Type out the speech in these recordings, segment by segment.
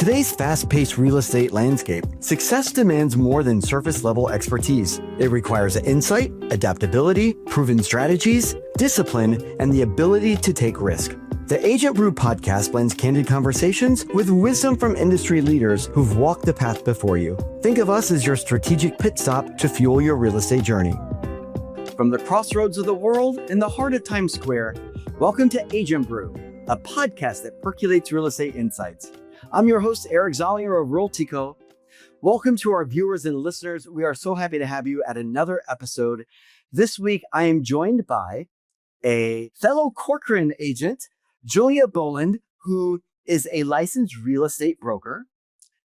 today's fast-paced real estate landscape, success demands more than surface-level expertise. It requires insight, adaptability, proven strategies, discipline, and the ability to take risk. The Agent Brew podcast blends candid conversations with wisdom from industry leaders who've walked the path before you. Think of us as your strategic pit stop to fuel your real estate journey. From the crossroads of the world in the heart of Times Square, welcome to Agent Brew, a podcast that percolates real estate insights. I'm your host, Eric Zollier of Realtico. Welcome to our viewers and listeners. We are so happy to have you at another episode. This week, I am joined by a fellow Corcoran agent, Julia Boland, who is a licensed real estate broker.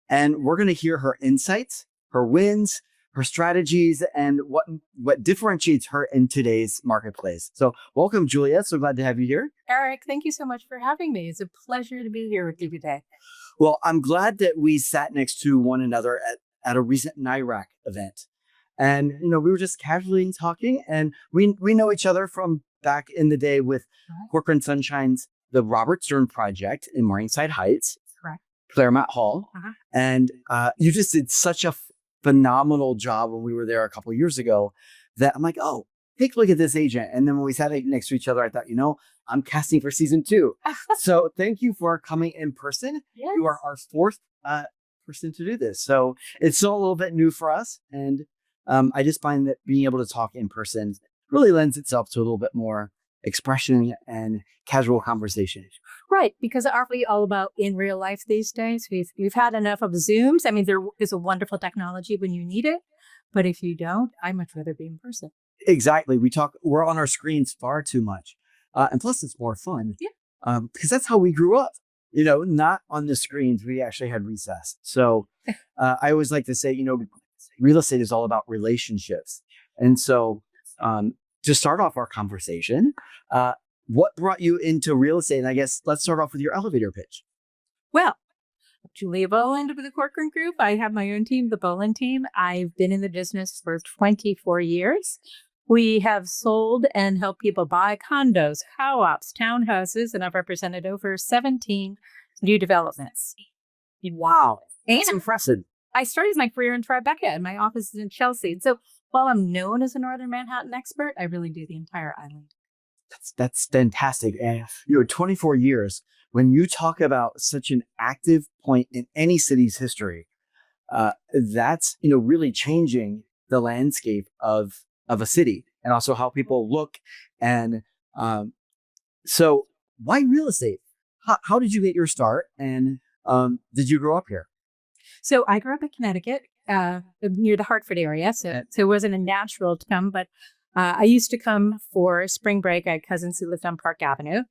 And we're going to hear her insights, her wins, her strategies, and what differentiates her in today's marketplace. So welcome, Julia. So glad to have you here. Eric, thank you so much for having me. It's a pleasure to be here with you today. Well, I'm glad that we sat next to one another at a recent NIRAC event. And, we were just casually talking, and we know each other from back in the day with Corcoran Sunshine's The Robert Stern Project in Morningside Heights. Correct. Claremont Hall. And you just did such a phenomenal job when we were there a couple of years ago that I'm like, oh, take a look at this agent. And then when we sat next to each other, I thought, I'm casting for season 2. So thank you for coming in person. Yes. You are our fourth person to do this. So it's still a little bit new for us. And I just find that being able to talk in person really lends itself to a little bit more expression and casual conversation. Right, because aren't we all about in real life these days? We've had enough of Zooms. I mean, there is a wonderful technology when you need it, but if you don't, I'd much rather be in person. Exactly. We're on our screens far too much. And plus it's more fun. Yeah. Because that's how we grew up, not on the screens. We actually had recess. So I always like to say, real estate is all about relationships. And so to start off our conversation, what brought you into real estate? And I guess let's start off with your elevator pitch. Well, Julia Boland with the Corcoran Group. I have my own team, the Boland Team. I've been in the business for 24 years. We have sold and helped people buy condos, co-ops, townhouses, and I've represented over 17 new developments. Wow. That's impressive. I started my career in Tribeca, and my office is in Chelsea. And so while I'm known as a Northern Manhattan expert, I really do the entire island. That's fantastic. And 24 years, when you talk about such an active point in any city's history, that's, really changing the landscape of a city and also how people look. And so why real estate? How did you get your start? And did you grow up here? So I grew up in Connecticut, near the Hartford area. So it wasn't a natural to come, but I used to come for spring break. I had cousins who lived on Park Avenue.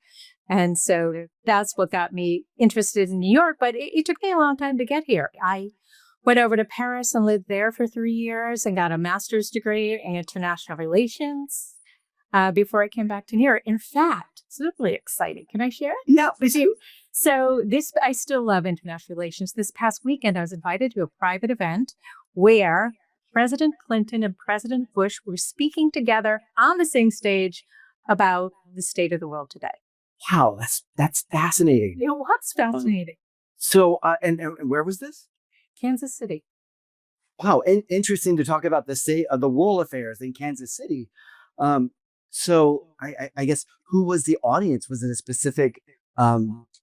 And so that's what got me interested in New York. But it took me a long time to get here. I went over to Paris and lived there for 3 years and got a master's degree in international relations before I came back to New York. In fact, it's really exciting. Can I share? Yeah, please do. So I still love international relations. This past weekend, I was invited to a private event where President Clinton and President Bush were speaking together on the same stage about the state of the world today. Wow, that's fascinating. It was fascinating. So, and where was this? Kansas City. Wow, interesting to talk about the state of the world affairs in Kansas City. So I guess who was the audience? Was it a specific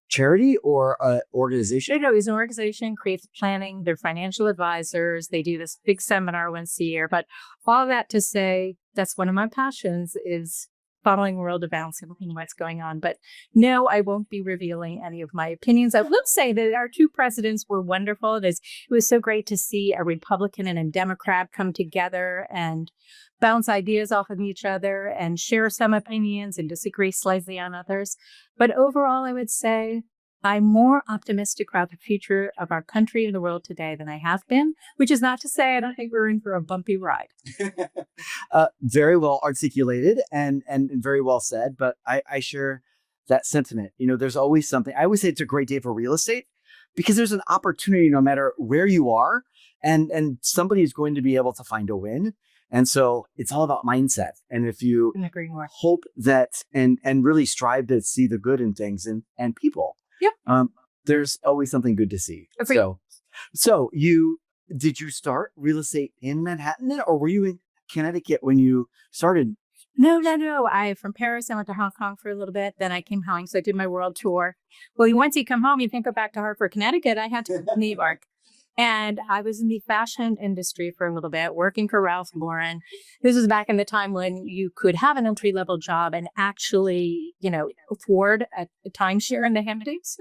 charity or organization? No, it was an organization, creative planning. They're financial advisors. They do this big seminar once a year. But all that to say, that's one of my passions is following world events and looking at what's going on. But no, I won't be revealing any of my opinions. I will say that our two presidents were wonderful. It was so great to see a Republican and a Democrat come together and bounce ideas off of each other and share some opinions and disagree slightly on others. But overall, I would say I'm more optimistic about the future of our country and the world today than I have been, which is not to say I don't think we're in for a bumpy ride. Very well articulated and very well said, but I share that sentiment. There's always something. I always say it's a great day for real estate because there's an opportunity no matter where you are, and somebody is going to be able to find a win. And so it's all about mindset. And if you hope that and really strive to see the good in things and people. Yep. there's always something good to see. So did you start real estate in Manhattan then, or were you in Connecticut when you started? No. From Paris, I went to Hong Kong for a little bit. Then I came home. So I did my world tour. Well, once you come home, you can't go back to Hartford, Connecticut. I had to go to New York. And I was in the fashion industry for a little bit, working for Ralph Lauren. This was back in the time when you could have an entry-level job and actually, afford a timeshare in the Hamptons.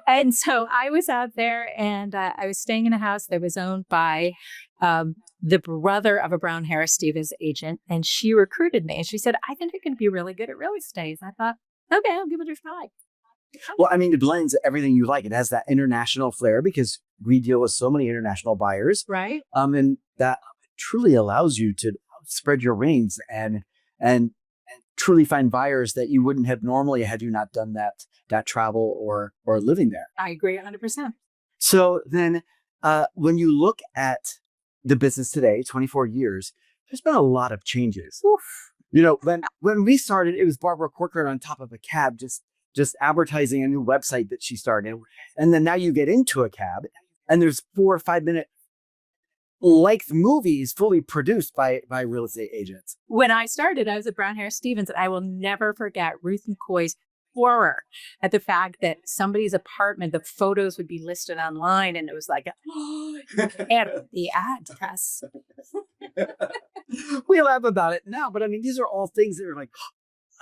And so I was out there and I was staying in a house that was owned by the brother of a Brown Harris Stevens agent. And she recruited me. And she said, I think I can be really good at real estate. I thought, okay, I'll give it a try. Well, I mean, it blends everything you like. It has that international flair because we deal with so many international buyers. Right. And that truly allows you to spread your wings and truly find buyers that you wouldn't have normally had you not done that travel or living there. I agree 100%. So then when you look at the business today, 24 years, there's been a lot of changes. Oof. When we started, it was Barbara Corcoran on top of a cab, just advertising a new website that she started. And then now you get into a cab and there's 4 or 5 minute length movies fully produced by real estate agents. When I started, I was at Brown Harris Stevens, and I will never forget Ruth McCoy's horror at the fact that somebody's apartment, the photos would be listed online, and it was like, and the address. We laugh about it now, but I mean, these are all things that are like,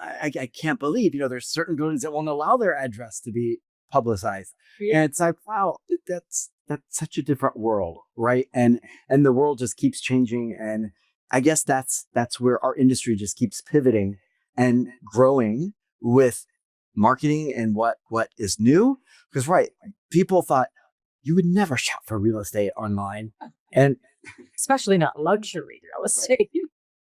I can't believe, there's certain buildings that won't allow their address to be publicized. Yeah. And it's like, wow, that's such a different world, right? And the world just keeps changing. And I guess that's where our industry just keeps pivoting and growing with marketing and what is new. Because people thought you would never shop for real estate online. And especially not luxury real estate.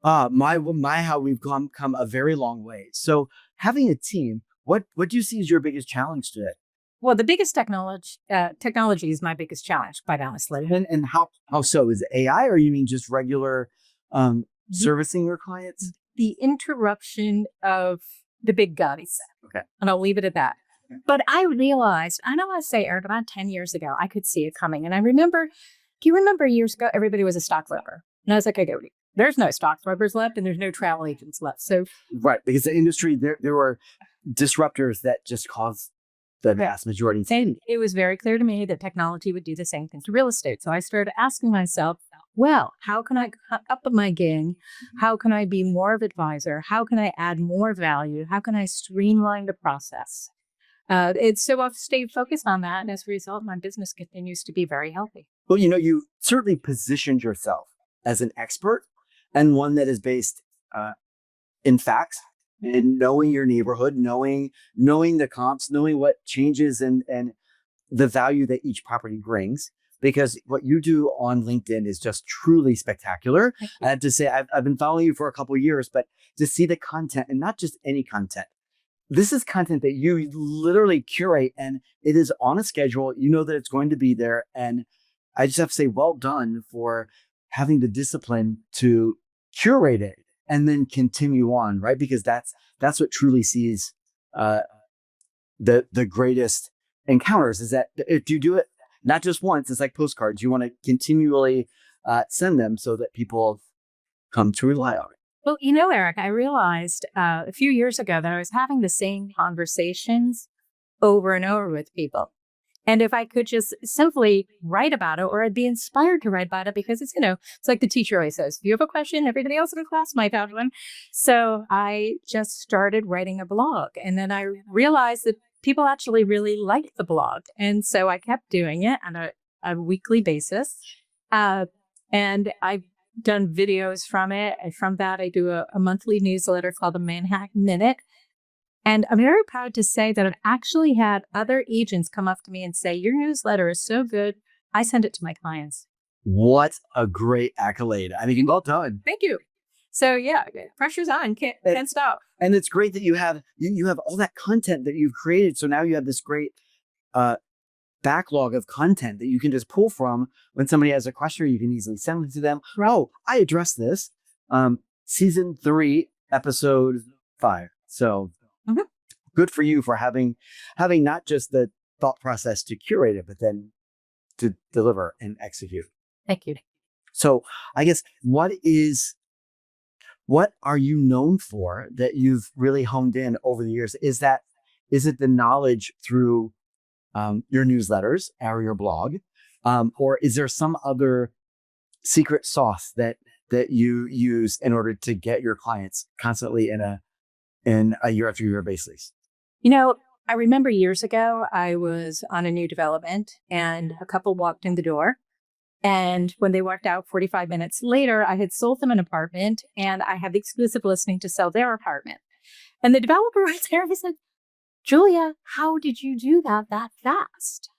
How we've come a very long way. So having a team, what do you see as your biggest challenge today? Well, the biggest technology is my biggest challenge, quite honestly. And how so? Is it AI, or you mean just regular servicing your clients? The interruption of the big guns. Okay. And I'll leave it at that. But I realized, I don't want to say, Eric, about 10 years ago, I could see it coming. And I remember, do you remember years ago, everybody was a stockbroker? And I was like, okay, there's no stockbrokers left and there's no travel agents left. So right, because the industry, there were disruptors that just caused the vast majority. And it was very clear to me that technology would do the same thing to real estate. So I started asking myself, well, how can I up my game? How can I be more of an advisor? How can I add more value? How can I streamline the process? So I've stayed focused on that. And as a result, my business continues to be very healthy. Well, you certainly positioned yourself as an expert and one that is based in facts and knowing your neighborhood, knowing the comps, knowing what changes and the value that each property brings. Because what you do on LinkedIn is just truly spectacular. I have to say, I've been following you for a couple of years, but to see the content, and not just any content, this is content that you literally curate, and it is on a schedule. You know that it's going to be there. And I just have to say, well done for having the discipline to curate it and then continue on, right? Because that's what truly sees the greatest encounters, is that if you do it not just once, it's like postcards. You want to continually send them so that people come to rely on it. Well, Eric, I realized a few years ago that I was having the same conversations over and over with people. And if I could just simply write about it, or I'd be inspired to write about it, because it's, it's like the teacher always says, if you have a question, everybody else in the class might have one. So I just started writing a blog. And then I realized that people actually really liked the blog. And so I kept doing it on a weekly basis. And I've done videos from it. And from that, I do a monthly newsletter called the Manhattan Minute. And I'm very proud to say that I've actually had other agents come up to me and say, your newsletter is so good, I send it to my clients. What a great accolade. I mean, well done. Thank you. So yeah, pressure's on, can't stop. And it's great that you have all that content that you've created. So now you have this great backlog of content that you can just pull from. When somebody has a question, you can easily send it to them. Oh, I addressed this. Season 3, episode 5. So good for you for having not just the thought process to curate it, but then to deliver and execute. Thank you. So I guess what are you known for that you've really honed in over the years? Is it the knowledge through your newsletters or your blog, or is there some other secret sauce that you use in order to get your clients constantly in a year after year basis? I remember years ago, I was on a new development and a couple walked in the door. And when they walked out 45 minutes later, I had sold them an apartment and I had the exclusive listing to sell their apartment. And the developer was there and said, Julia, how did you do that fast?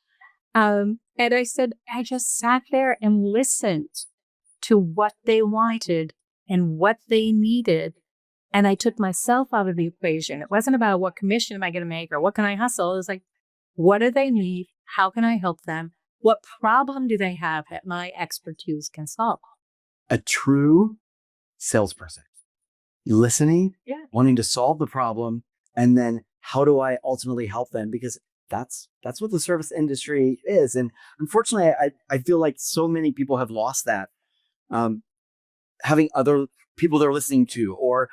And I said, I just sat there and listened to what they wanted and what they needed. And I took myself out of the equation. It wasn't about what commission am I going to make or what can I hustle. It was like, what do they need? How can I help them? What problem do they have that my expertise can solve? A true salesperson, listening, wanting to solve the problem, and then how do I ultimately help them? Because that's what the service industry is. And unfortunately, I feel like so many people have lost that. Having other people they're listening to or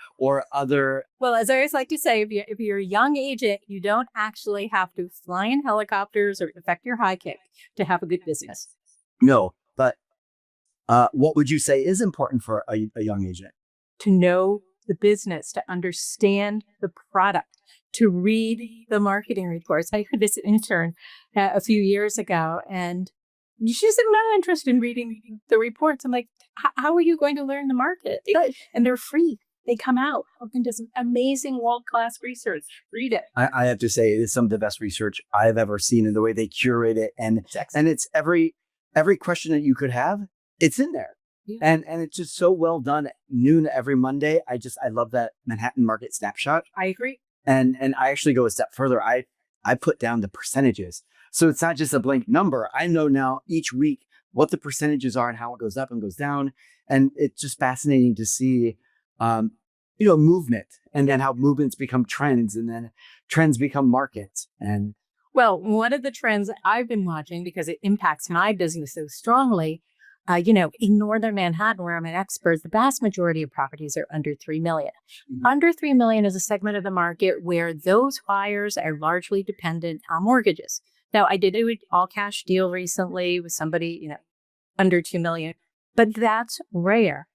other. Well, as I always like to say, if you're a young agent, you don't actually have to fly in helicopters or affect your high kick to have a good business. No, but what would you say is important for a young agent? To know the business, to understand the product, to read the marketing reports. I had this intern a few years ago, and she said, I'm not interested in reading the reports. I'm like, how are you going to learn the market? And they're free. They come out and do some amazing world-class research. Read it. I have to say, it is some of the best research I've ever seen in the way they curate it. And it's every question that you could have, it's in there. Yeah. And it's just so well done. Noon every Monday. I love that Manhattan market snapshot. I agree. And I actually go a step further. I put down the percentages. So it's not just a blank number. I know now each week what the percentages are and how it goes up and goes down. And it's just fascinating to see, movement and then how movements become trends and then trends become markets. And well, one of the trends I've been watching because it impacts my business so strongly, in Northern Manhattan, where I'm an expert, the vast majority of properties are under 3 million. Mm-hmm. Under 3 million is a segment of the market where those buyers are largely dependent on mortgages. Now, I did an all-cash deal recently with somebody, under 2 million, but that's rare.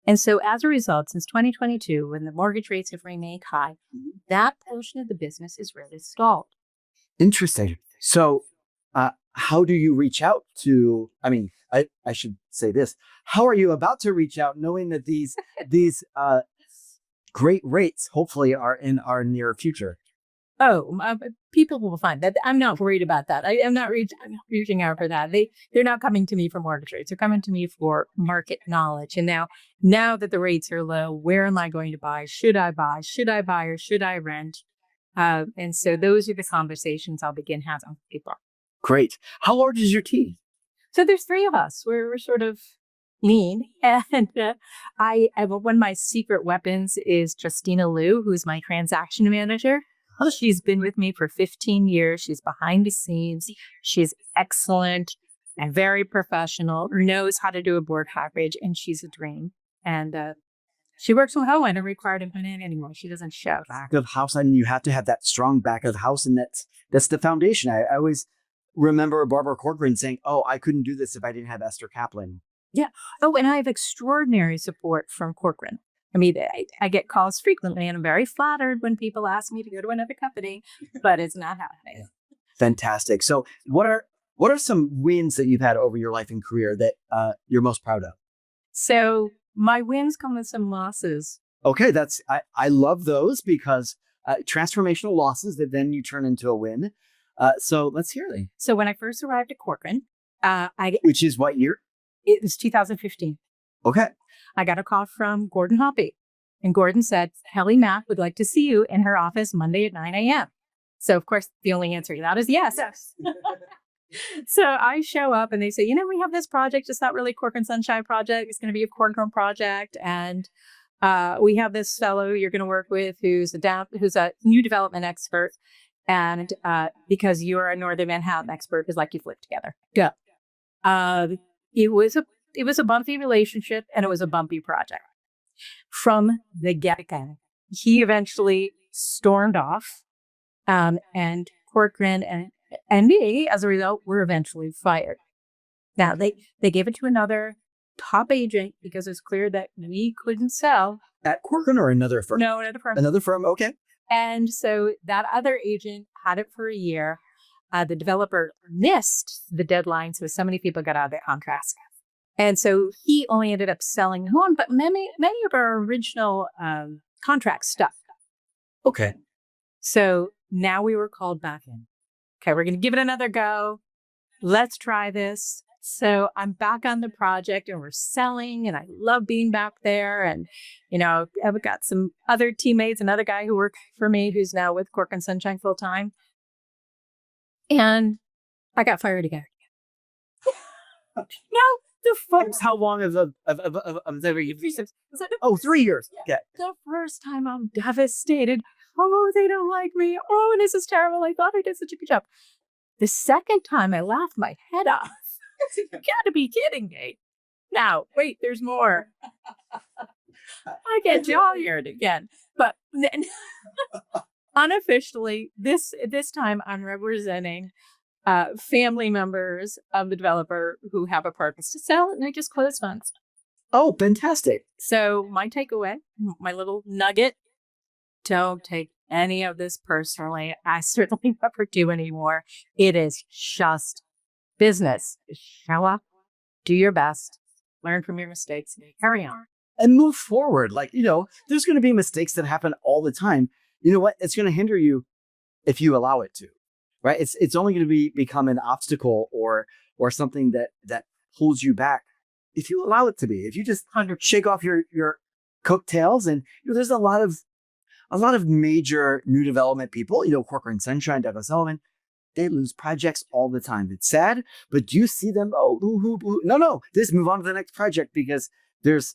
And so as a result, since 2022, when the mortgage rates have remained high, that portion of the business is really stalled. Interesting. So how do you reach out to, I should say this, how are you about to reach out knowing that these great rates hopefully are in our near future? Oh, people will find that. I'm not worried about that. I'm not reaching out for that. They're not coming to me for mortgage rates. They're coming to me for market knowledge. And now that the rates are low, where am I going to buy? Should I buy? Should I buy or should I rent? And so those are the conversations I'll begin having with people. Great. How large is your team? So there's 3 of us. We're sort of lean. And one of my secret weapons is Justina Liu, who's my transaction manager. Oh, she's been with me for 15 years. She's behind the scenes. She's excellent and very professional, knows how to do a board package, and she's a dream. And she works from home. I don't require to come in anymore. She doesn't show. Back of house, and you have to have that strong back of the house, and that's the foundation. I always remember Barbara Corcoran saying, "Oh, I couldn't do this if I didn't have Esther Kaplan." Yeah. Oh, and I have extraordinary support from Corcoran. I get calls frequently, and I'm very flattered when people ask me to go to another company, but it's not happening. Yeah. Fantastic. So what are some wins that you've had over your life and career that you're most proud of? So my wins come with some losses. Okay. I love those because transformational losses that then you turn into a win. So let's hear them. So when I first arrived at Corcoran, which is what year? It was 2015. Okay. I got a call from Gordon Hoppy, and Gordon said, Helly Mack would like to see you in her office Monday at 9 a.m. So, of course, the only answer to that is yes. So I show up and they say, we have this project. It's not really Corcoran Sunshine project. It's going to be a Corcoran project. And we have this fellow you're going to work with who's a new development expert. And because you're a Northern Manhattan expert, it's like you've lived together. Go. It was a bumpy relationship, and it was a bumpy project from the get-go. He eventually stormed off, and Corcoran and me, as a result, were eventually fired. Now, they gave it to another top agent because it's clear that we couldn't sell. At Corcoran or another firm? No, another firm. Another firm, okay. And so that other agent had it for a year. The developer missed the deadline, so many people got out of their contracts. And so he only ended up selling home, but many of our original contracts stuck. Okay. So now we were called back in. Okay, we're going to give it another go. Let's try this. So I'm back on the project and we're selling, and I love being back there. And, I've got some other teammates, another guy who worked for me who's now with Cork and Sunshine full time. And I got fired again. How long is Oh, 3 years. Yeah. The first time I'm devastated. Oh, they don't like me. Oh, this is terrible. I thought I did such a good job. The second time I laughed my head off. You gotta be kidding me. Now, wait, there's more. I get jollier again. But then, unofficially, this time I'm representing family members of the developer who have apartments to sell, and I just closed funds. Oh, fantastic. So my takeaway, my little nugget, don't take any of this personally. I certainly never do anymore. It is just business. Show up, do your best, learn from your mistakes, and carry on. And move forward. There's going to be mistakes that happen all the time. You know what? It's going to hinder you if you allow it to, right? It's only going to become an obstacle or something that pulls you back if you allow it to be. If you just shake off your coattails, and there's a lot of major new development people, Corcoran Sunshine, Douglas Elliman, they lose projects all the time. It's sad, but do you see them? Oh, boo-hoo, boo. No. Just move on to the next project because there's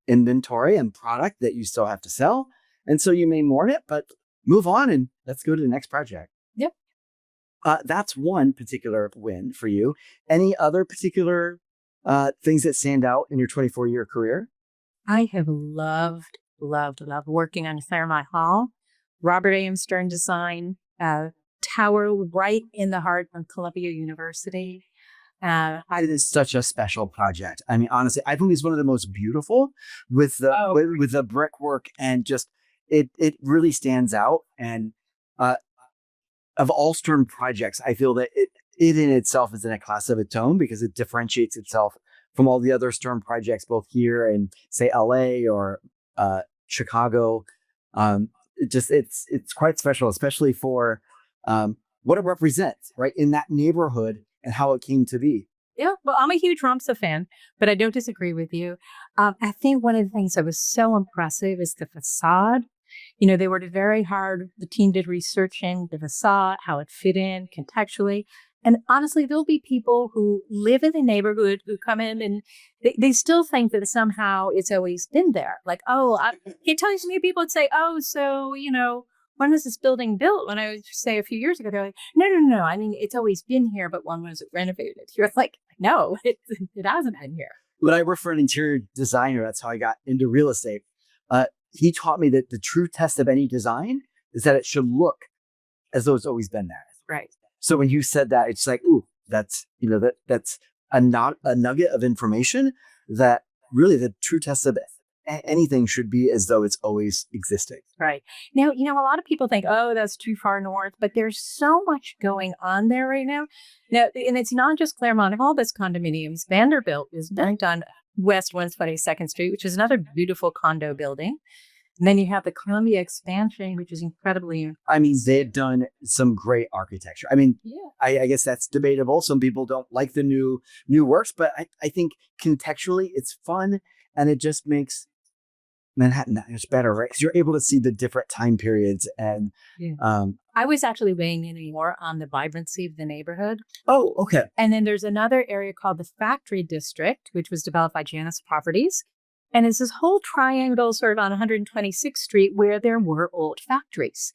inventory and product that you still have to sell. And so you may mourn it, but move on and let's go to the next project. Yep. That's one particular win for you. Any other particular things that stand out in your 24-year career? I have loved working on Claremont Hall. Robert A.M. Stern design, tower right in the heart of Columbia University. It is such a special project. I mean, honestly, I think it's one of the most beautiful with the brickwork, and just it really stands out. And of all Stern projects, I feel that it in itself is in a class of its own because it differentiates itself from all the other Stern projects, both here in, say, LA or Chicago. It's quite special, especially for what it represents, right, in that neighborhood and how it came to be. Yeah, well, I'm a huge Ramsa fan, but I don't disagree with you. I think one of the things that was so impressive is the facade. They worked very hard. The team did researching the facade, how it fit in contextually. And honestly, there'll be people who live in the neighborhood who come in and they still think that somehow it's always been there. Like, I can tell you some people would say, so, when was this building built? When I would say a few years ago, they're like, no. I mean, it's always been here, but when was it renovated? You're like, no, it hasn't been here. When I worked for an interior designer, that's how I got into real estate. He taught me that the true test of any design is that it should look as though it's always been there. Right. So when you said that, it's like, ooh, that's a nugget of information that really the true test of anything should be as though it's always existing. Right. Now, a lot of people think, that's too far north, but there's so much going on there right now. Now, and it's not just Claremont Hall that's condominiums. Vanderbilt is built on West 122nd Street, which is another beautiful condo building. And then you have the Columbia expansion, which is incredibly... I mean, they've done some great architecture. I mean, yeah. I guess that's debatable. Some people don't like the new works, but I think contextually it's fun, and it just makes Manhattan that much better, right? Because you're able to see the different time periods. And I was actually weighing in more on the vibrancy of the neighborhood. Oh, okay. And then there's another area called the Factory District, which was developed by Janus Properties. And it's this whole triangle sort of on 126th Street where there were old factories.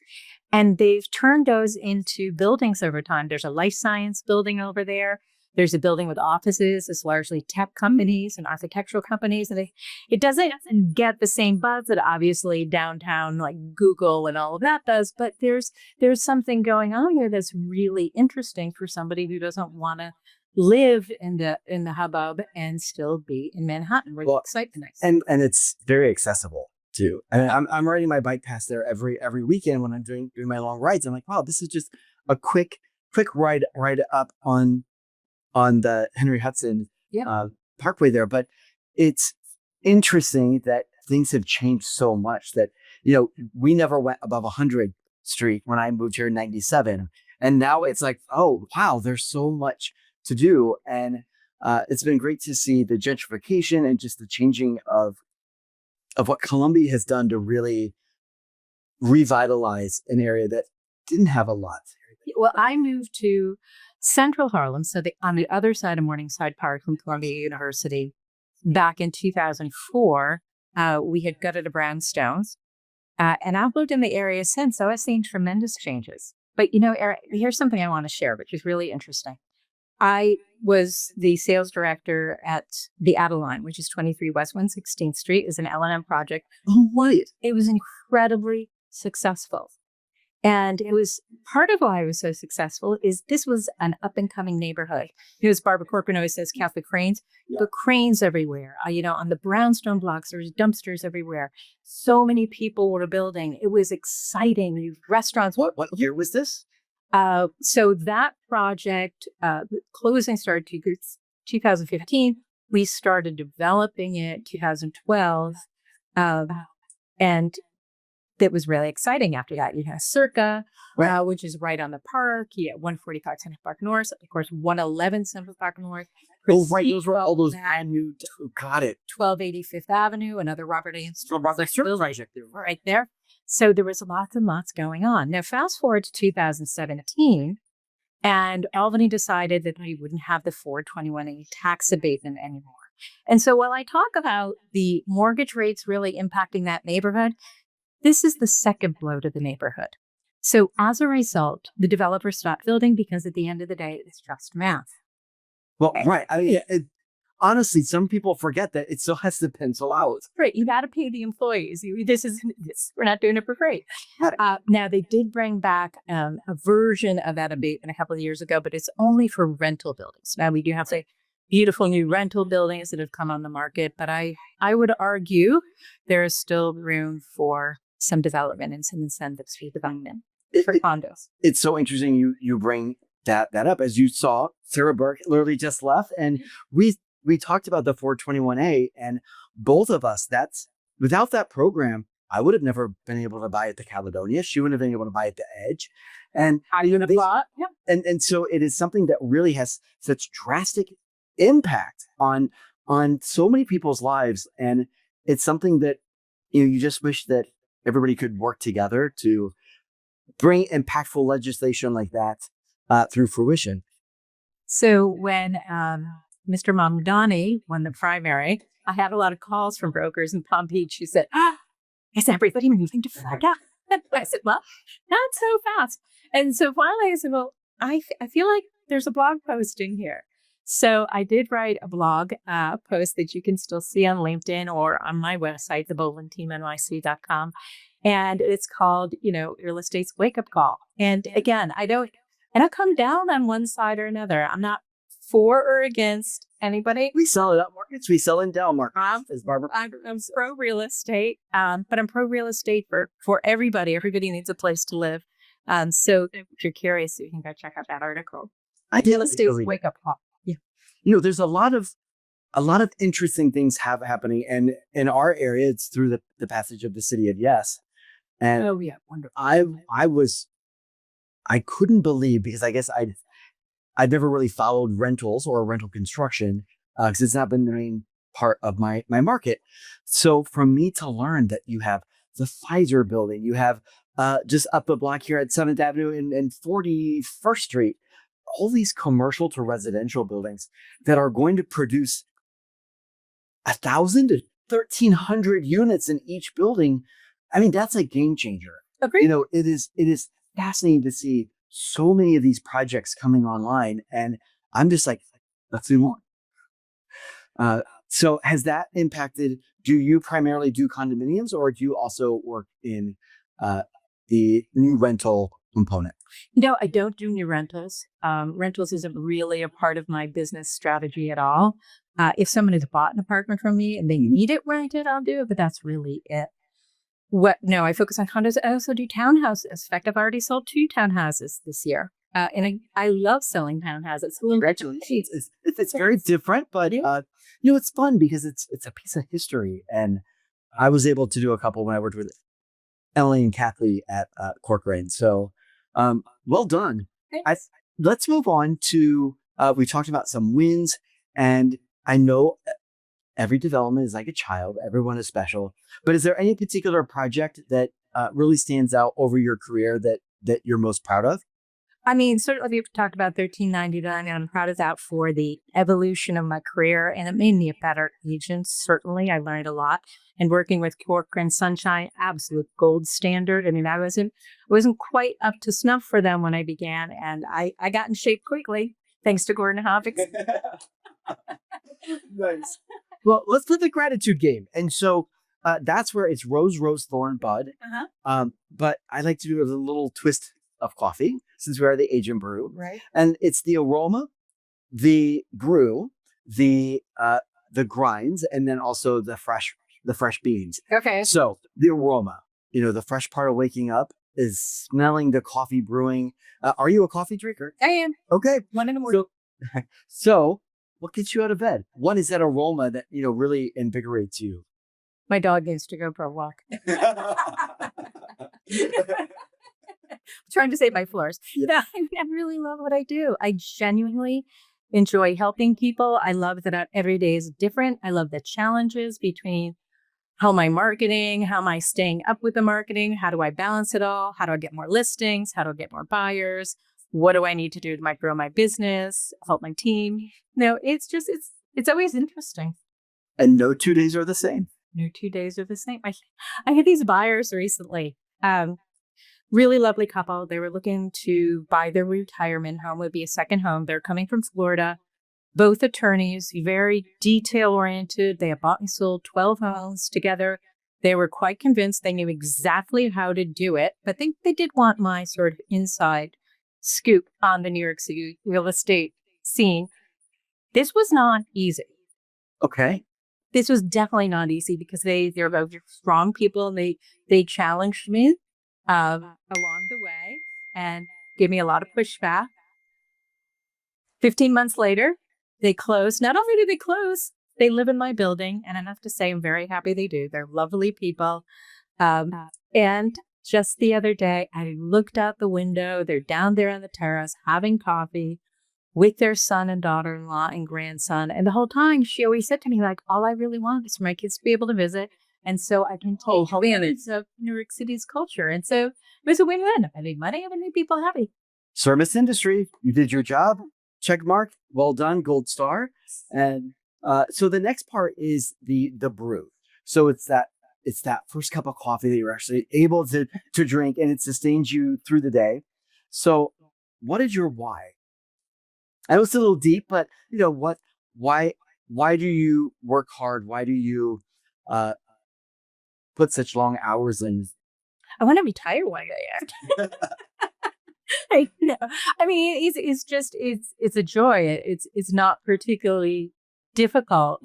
And they've turned those into buildings over time. There's a life science building over there. There's a building with offices. It's largely tech companies and architectural companies. And it doesn't get the same buzz that obviously downtown like Google and all of that does. But there's something going on here that's really interesting for somebody who doesn't want to live in the hubbub and still be in Manhattan where the excitement is. And it's very accessible too. I mean, I'm riding my bike past there every weekend when I'm doing my long rides. I'm like, wow, this is just a quick ride up on the Henry Hudson Parkway there. But it's interesting that things have changed so much that, we never went above 100 Street when I moved here in 97. And now it's like, oh, wow, there's so much to do. And it's been great to see the gentrification and just the changing of what Columbia has done to really revitalize an area that didn't have a lot. Well, I moved to Central Harlem, so on the other side of Morningside Park from Columbia University, back in 2004. We had gutted the brownstones, and I've lived in the area since, so I've seen tremendous changes. But, Eric, here's something I want to share, which is really interesting. I was the sales director at the Adeline, which is 23 West 116th Street. It's an L&M project. Oh, what? It was incredibly successful. And it was part of why I was so successful is this was an up and coming neighborhood. As Barbara Corcoran always says, Catholic cranes, but cranes everywhere. On the brownstone blocks, there was dumpsters everywhere. So many people were building. It was exciting. New restaurants. What year was this? So that project, closing started 2015. We started developing it 2012. And that was really exciting. After that, you have Circa, which is right on the park. You have 145 Central Park North, of course, 111 Central Park North. Oh, right. Those were all those brand new. Got it. 1280 Fifth Avenue, another Robert A. project right there. So there was lots and lots going on. Now, fast forward to 2017, and Albany decided that they wouldn't have the 421A tax abatement anymore. And so while I talk about the mortgage rates really impacting that neighborhood, this is the second blow to the neighborhood. So as a result, the developers stopped building because at the end of the day, it's just math. Well, right. I mean, honestly, some people forget that it still has to pencil out. Right. You got to pay the employees. We're not doing it for free. Now, they did bring back a version of that abatement a couple of years ago, but it's only for rental buildings. Now, we do have beautiful new rental buildings that have come on the market, but I would argue there is still room for some development and some incentives for development for condos. It's so interesting you bring that up. As you saw, Sarah Burke literally just left, and we talked about the 421A, and both of us, without that program, I would have never been able to buy at the Caledonia. She wouldn't have been able to buy at the Edge. And how you have bought? Yep. And so it is something that really has such drastic impact on so many people's lives. And it's something that you just wish that everybody could work together to bring impactful legislation like that through fruition. So when Mr. Mamdani won the primary, I had a lot of calls from brokers in Palm Beach who said, is everybody moving to Florida? I said, well, not so fast. And so finally I said, well, I feel like there's a blog posting here. So I did write a blog post that you can still see on LinkedIn or on my website, thebolandteamnyc.com. And it's called, Real Estate's Wake Up Call. And again, I don't come down on one side or another. I'm not for or against anybody. We sell it up markets. We sell in down markets. As Barbara. I'm pro real estate, but I'm pro real estate for everybody. Everybody needs a place to live. So if you're curious, you can go check out that article. Real Estate's Wake Up Call. Yeah. There's a lot of interesting things happening, and in our area, it's through the passage of the City of Yes. And oh yeah, wonderful. I couldn't believe, because I guess I'd never really followed rentals or rental construction because it's not been the main part of my market. So for me to learn that you have the Pfizer building, you have just up the block here at 7th Avenue and 41st Street, all these commercial to residential buildings that are going to produce 1,000 to 1,300 units in each building. I mean, that's a game changer. Agreed. It is fascinating to see so many of these projects coming online. And I'm just like, let's do more. So has that impacted, do you primarily do condominiums or do you also work in the new rental component? No, I don't do new rentals. Rentals isn't really a part of my business strategy at all. If someone has bought an apartment from me and they need it rented, I'll do it, but that's really it. No, I focus on condos. I also do townhouses. In fact, I've already sold 2 townhouses this year. And I love selling townhouses. Congratulations. It's very different, but it's fun because it's a piece of history. And I was able to do a couple when I worked with Ellie and Kathleen at Corcoran. So well done. Let's move on to, we talked about some wins, and I know every development is like a child. Everyone is special. But is there any particular project that really stands out over your career that you're most proud of? I mean, certainly we've talked about 1399, and I'm proud of that for the evolution of my career, and it made me a better agent. Certainly, I learned a lot. And working with Corcoran Sunshine, absolute gold standard. I mean, I wasn't quite up to snuff for them when I began, and I got in shape quickly, thanks to Gordon Hopkins. Nice. Well, let's play the gratitude game. And so that's where it's rose, thorn, bud. But I like to do a little twist of coffee since we are the agent brew. Right. And it's the aroma, the brew, the grinds, and then also the fresh beans. Okay. So the aroma, the fresh part of waking up is smelling the coffee brewing. Are you a coffee drinker? I am. Okay. 1 in the morning. So what gets you out of bed? What is that aroma that, really invigorates you? My dog needs to go for a walk. Trying to save my floors. Yeah. I really love what I do. I genuinely enjoy helping people. I love that every day is different. I love the challenges between how am I marketing? How am I staying up with the marketing? How do I balance it all? How do I get more listings? How do I get more buyers? What do I need to do to grow my business, help my team? It's always interesting. And no 2 days are the same. No 2 days are the same. I had these buyers recently. Really lovely couple. They were looking to buy their retirement home. It would be a second home. They're coming from Florida. Both attorneys, very detail oriented. They had bought and sold 12 homes together. They were quite convinced they knew exactly how to do it, but they did want my sort of inside scoop on the New York City real estate scene. This was not easy. Okay. This was definitely not easy because they're both strong people, and they challenged me along the way and gave me a lot of pushback. 15 months later, they closed. Not only did they close, they live in my building, and I have to say I'm very happy they do. They're lovely people. And just the other day, I looked out the window. They're down there on the terrace having coffee with their son and daughter-in-law and grandson. And the whole time, she always said to me, like, all I really want is for my kids to be able to visit. And so I can take advantage of New York City's culture. And so it was a win-win. I made money, and I made people happy. Service industry, you did your job. Check mark. Well done. Gold star. And so the next part is the brew. So it's that first cup of coffee that you're actually able to drink, and it sustains you through the day. So what is your why? I know it's a little deep, but why do you work hard? Why do you put such long hours in? I want to retire one day. I know. I mean, it's a joy. It's not particularly difficult.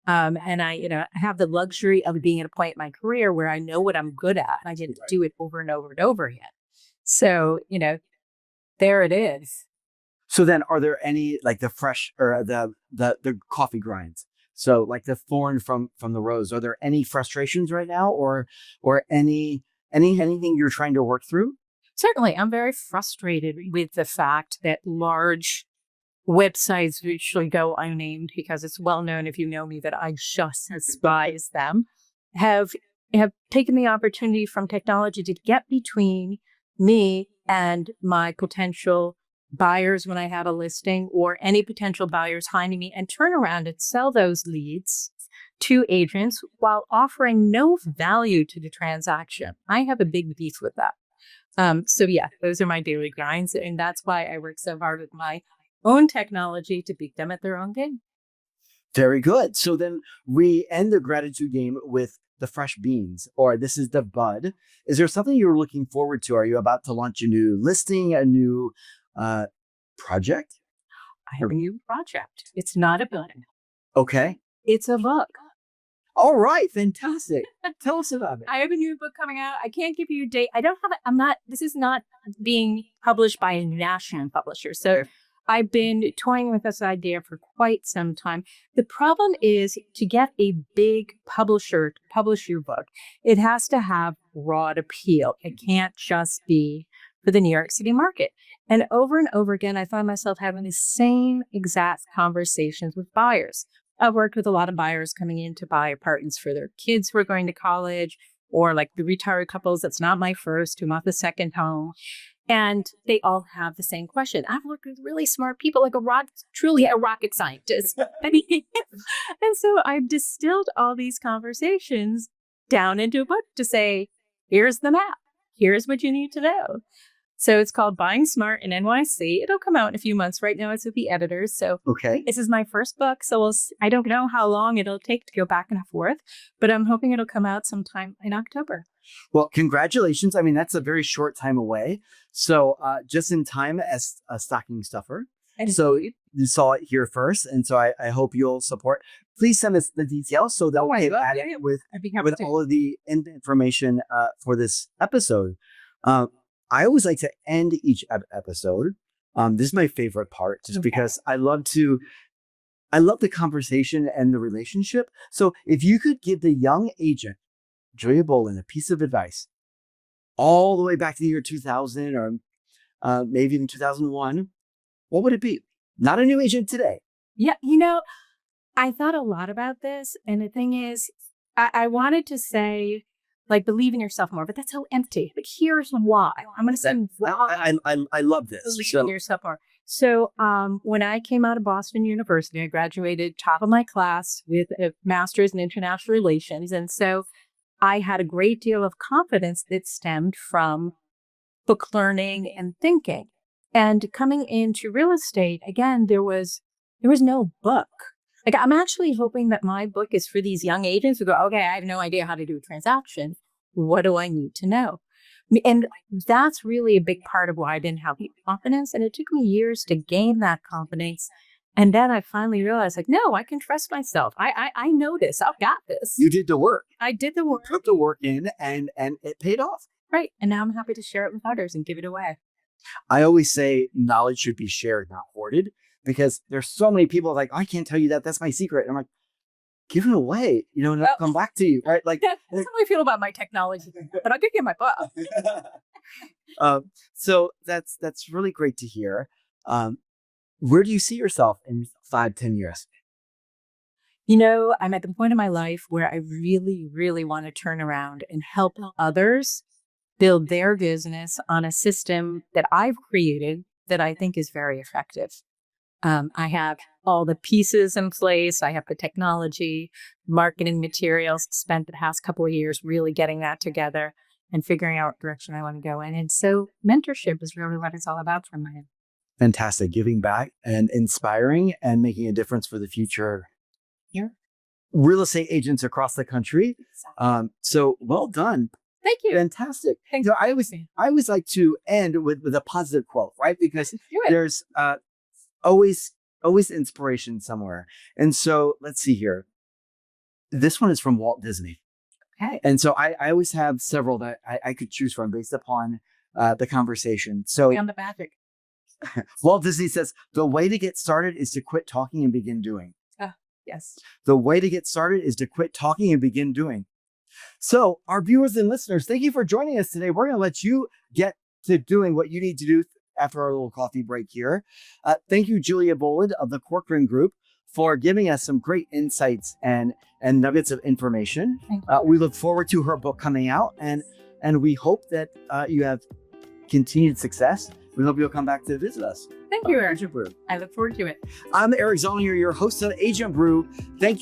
And I have the luxury of being at a point in my career where I know what I'm good at. I didn't do it over and over and over again. So, there it is. So then are there any like the fresh or the coffee grinds? So like the thorn from the rose, are there any frustrations right now or anything you're trying to work through? Certainly. I'm very frustrated with the fact that large websites usually go unnamed because it's well known, if you know me, that I just despise them, have taken the opportunity from technology to get between me and my potential buyers when I had a listing, or any potential buyers finding me, and turn around and sell those leads to agents while offering no value to the transaction. I have a big beef with that. So yeah, those are my daily grinds. And that's why I work so hard with my own technology to beat them at their own game. Very good. So then we end the gratitude game with the fresh beans, or this is the bud. Is there something you're looking forward to? Are you about to launch a new listing, a new project? I have a new project. It's not a book. Okay. It's a book. All right. Fantastic. Tell us about it. I have a new book coming out. I can't give you a date. I don't have it. This is not being published by a national publisher. So I've been toying with this idea for quite some time. The problem is to get a big publisher to publish your book, it has to have broad appeal. It can't just be for the New York City market. And over again, I find myself having the same exact conversations with buyers. I've worked with a lot of buyers coming in to buy apartments for their kids who are going to college, or like the retired couples. That's not my first, who want the second home. And they all have the same question. I've worked with really smart people, like truly a rocket scientist. And so I've distilled all these conversations down into a book to say, here's the map. Here's what you need to know. So it's called Buying Smart in NYC. It'll come out in a few months. Right now it's with the editors. So This is my first book. So I don't know how long it'll take to go back and forth, but I'm hoping it'll come out sometime in October. Well, congratulations. I mean, that's a very short time away. So just in time as a stocking stuffer. So you saw it here first. And so I hope you'll support. Please send us the details so that we can add it with all of the information for this episode. I always like to end each episode. This is my favorite part just because I love the conversation and the relationship. So if you could give the young agent, Julia Boland, a piece of advice all the way back to the year 2000 or maybe even 2001, what would it be? Not a new agent today. Yeah. I thought a lot about this. And the thing is, I wanted to say, like, believe in yourself more, but that's so empty. Like, here's why. I'm going to say why. I love this. Believe in yourself more. So when I came out of Boston University, I graduated top of my class with a master's in international relations. And so I had a great deal of confidence that stemmed from book learning and thinking. And coming into real estate, again, there was no book. Like, I'm actually hoping that my book is for these young agents who go, okay, I have no idea how to do a transaction. What do I need to know? And that's really a big part of why I didn't have the confidence. And it took me years to gain that confidence. And then I finally realized, like, no, I can trust myself. I know this. I've got this. You did the work. I did the work. Put the work in and it paid off. Right. And now I'm happy to share it with others and give it away. I always say knowledge should be shared, not hoarded. Because there's so many people like, I can't tell you that. That's my secret. And I'm like, give it away, and I'll come back to you. Right. Like, that's how I feel about my technology, but I'll give you my book. So that's really great to hear. Where do you see yourself in 5-10 years? I'm at the point in my life where I really, really want to turn around and help others build their business on a system that I've created that I think is very effective. I have all the pieces in place. I have the technology, marketing materials, spent the past couple of years really getting that together and figuring out what direction I want to go in. And so mentorship is really what it's all about for me. Fantastic. Giving back and inspiring and making a difference for the future real estate agents across the country. So well done. Thank you. Fantastic. Thank you. I always like to end with a positive quote, right? Because there's always inspiration somewhere. And so let's see here. This one is from Walt Disney. Okay. And so I always have several that I could choose from based upon the conversation. So on the magic. Walt Disney says, the way to get started is to quit talking and begin doing. Yes. The way to get started is to quit talking and begin doing. So our viewers and listeners, thank you for joining us today. We're going to let you get to doing what you need to do after our little coffee break here. Thank you, Julia Boland of the Corcoran Group, for giving us some great insights and nuggets of information. We look forward to her book coming out, and we hope that you have continued success. We hope you'll come back to visit us. Thank you, Agent Brew. I look forward to it. I'm Eric Zollinger, your host of Agent Brew. Thank you.